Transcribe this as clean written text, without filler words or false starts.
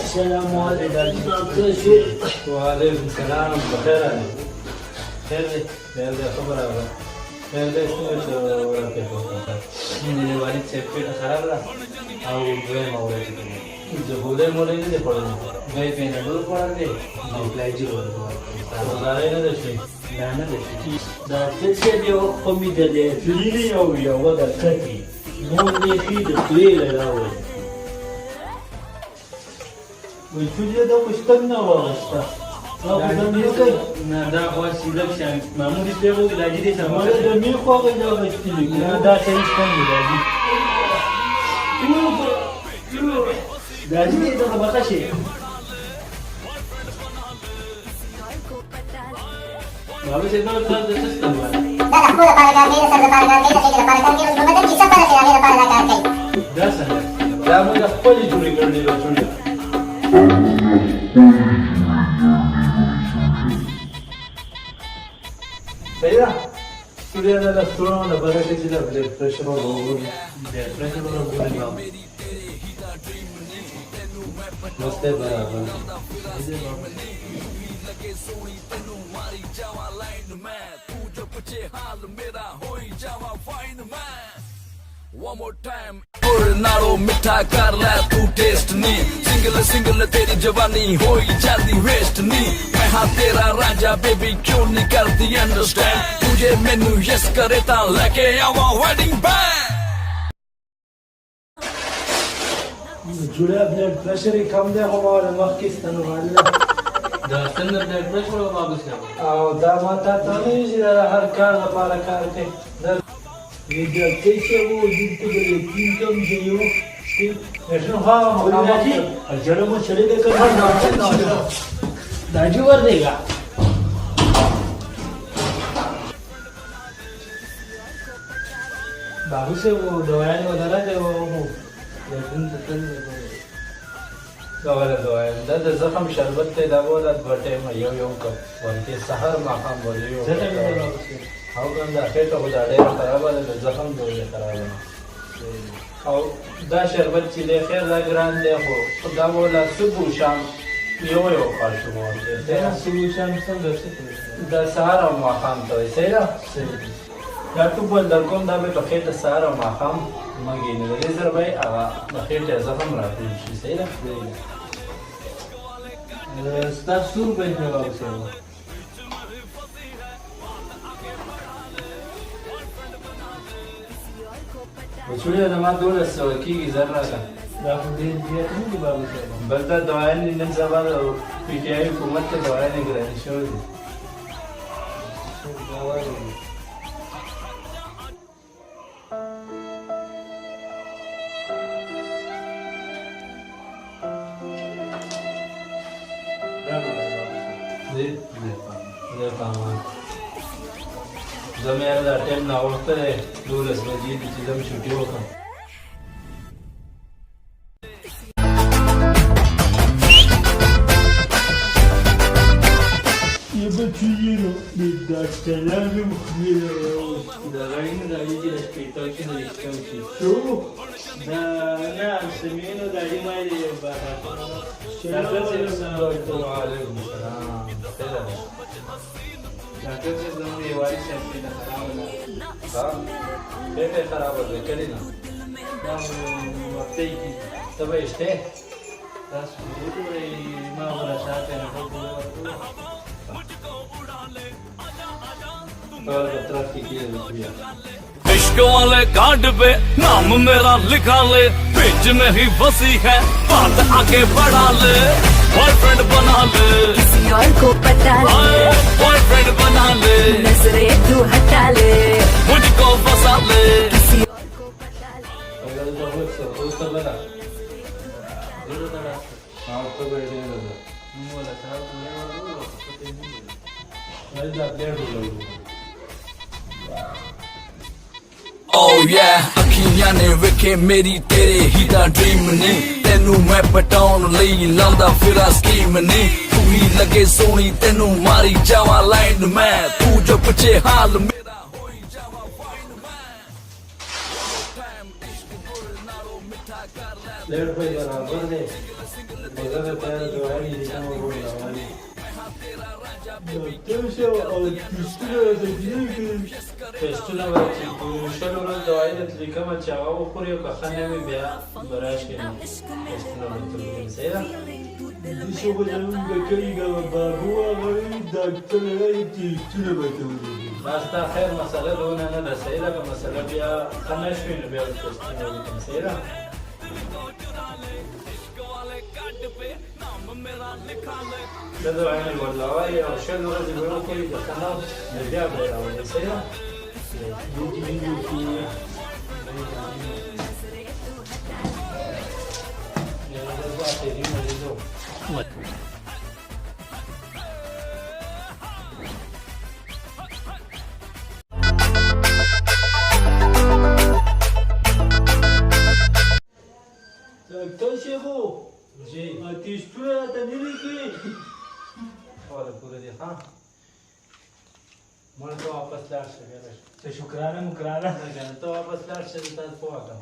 السلام عليكم. وعليكم السلام بخير عليك. خير دي خير دي خبر آغا خير دي شنو ورکه من والد سے پیٹ خراب رہا او دوی مورے کی جو بوله مورے دې پړل دوی په نه ډور پړل دي او پلایجی ورته راځي نه دشي نه دشي دا څه دی او کومې ده فلیری او یو د کټي نو دې کې د فلیل راوي وي فلیری دا پښتن نه واسطه نه دا خو سیلکشن معمولی پیغو علاجی دي سم مله د می خو غوډه غشتلی نه دا صحیح څنګه دی دا دې د بقشه بابا سے تو تھا سسٹم دا خپل لپاره کار کوي سر لپاره کار کوي چې لپاره کار کوي نو مدد کیسه پر کې هغه لپاره کار کوي دا څنګه دا موږ خپل جوړی کړی له چونډه صحیح ده سوریا دا ستورو نه برکه چې دا بلډ پريشر ورو بلډ پريشر ورو ګوري مسته برابر One more time नारो मिठा कर ले तू टेस्ट नी सिंगल सिंगल तेरी जवानी होई जाती वेस्ट नी मैं हाँ तेरा राजा बेबी क्यों नहीं करती अंडरस्टैंड तुझे मेनू यस करे ता लेके आवा वेडिंग बैंड جوړه بلډ پريشر کم دی هو ولا وخت ستنو والله دا څنګه بلډ پريشر او واپس او دا ماته ته نه چې هر کار لپاره کار کوي دا دې کیسه وو دې ته به کینټم دی یو نشو ها مقامات اجازه مو چلے دے کر دا جو ور دیگا बाबू से वो दवाएं वगैरह दे वो دوايا دا د زخم شربت ته دا ولا د ورته یو یو کپ ورته سحر ماقام ولیو او ګنده خېټه خو دا ډېر خراب ده د زخم دوی خراب ده او دا شربت چې له خیر لا ګران دی خو دا ولا صبح شام یو یو خاصو ورته دا سولوشن څنګه دا سحر او ماقام ته صحیح ده دا ټول د کوم دا به خېټه سحر او ماقام مګي نه لري زر به هغه د خېټه زخم راټول شي صحیح ده ستاسو په جواب سره وچوړي د ما 1200 کېږي زر راکړه دا خو دې زیات نه دی بابا صاحب بل دا دوايانې نن سبا د پی ټي آی حکومت ته دوايانې ګرانې شوې دي زه مې دا ټایم ناوخته دی 12 بجې دي چې زم چوټي وکړم یو به چیرې د داستانو مخمیر دا غاړې نه راځي چې د سپیټو کې نه لیکم شي شو دا نه سمینو دا دې مې ډاکټر صاحب وعلیکم السلام خیر ده ډاکټر صاحب زموږ یو واري صاحب کې دا خراب ده ها پیټه خراب ده کړي نه دا وخت کې تبه شته تاسو دې ما ولا شاته نه کوو इश्क वाले कार्ड पे नाम मेरा लिखा ले बीच में ही फंसी है बात आगे बढ़ा ले बॉयफ्रेंड बना ले किसी और को पता ले बॉयफ्रेंड बना ले नजरे तू हटा ले मुझको फंसा ले किसी और को पता ले Oh yeah, अखियां ने वेखे मेरी तेरे ही दा ड्रीम ने तेनू मैं पटाउन लई लांदा फिरा स्कीम ने तू ही लगे सोनी तेनू मारी जावा लाइन मैं तू जो पूछे हाल मेरा होई जावा फाइन मैं टाइम इश्क गुर नारो मिठा कर ले लेट पे बराबर दे मगर त्या डोळ्याने लिहिताना बोल लावली टेस्टونه به شلو ورځ دوايي درته لیکمه چې هغه وخورې او که ښه نه وي بیا به راشې نو ټسټونه به درته ولیکم صحیح ده دیشو به زمون به کلي بابو هغه وایي ډاکټر وایي ټسټونه به ته ولیکي دا ستا خیر مسله دونه نه ده صحیح ده که مسله بیا ښه نه شوې نو بیا به ټسټونه ولیکم صحیح ده ښه دوايانې ورلوئ او شل ورځې به وخوري که ښه نه نو بیا به یې راولئ صحیح ده ډاکټر صاحبو جی ټسټونه راته نه لیکي والا پوره دي ها مړ ته واپس لاړ شه بیا راشي ته شکرانه مکرانه نه کنه ته واپس لاړ شه تا په واکه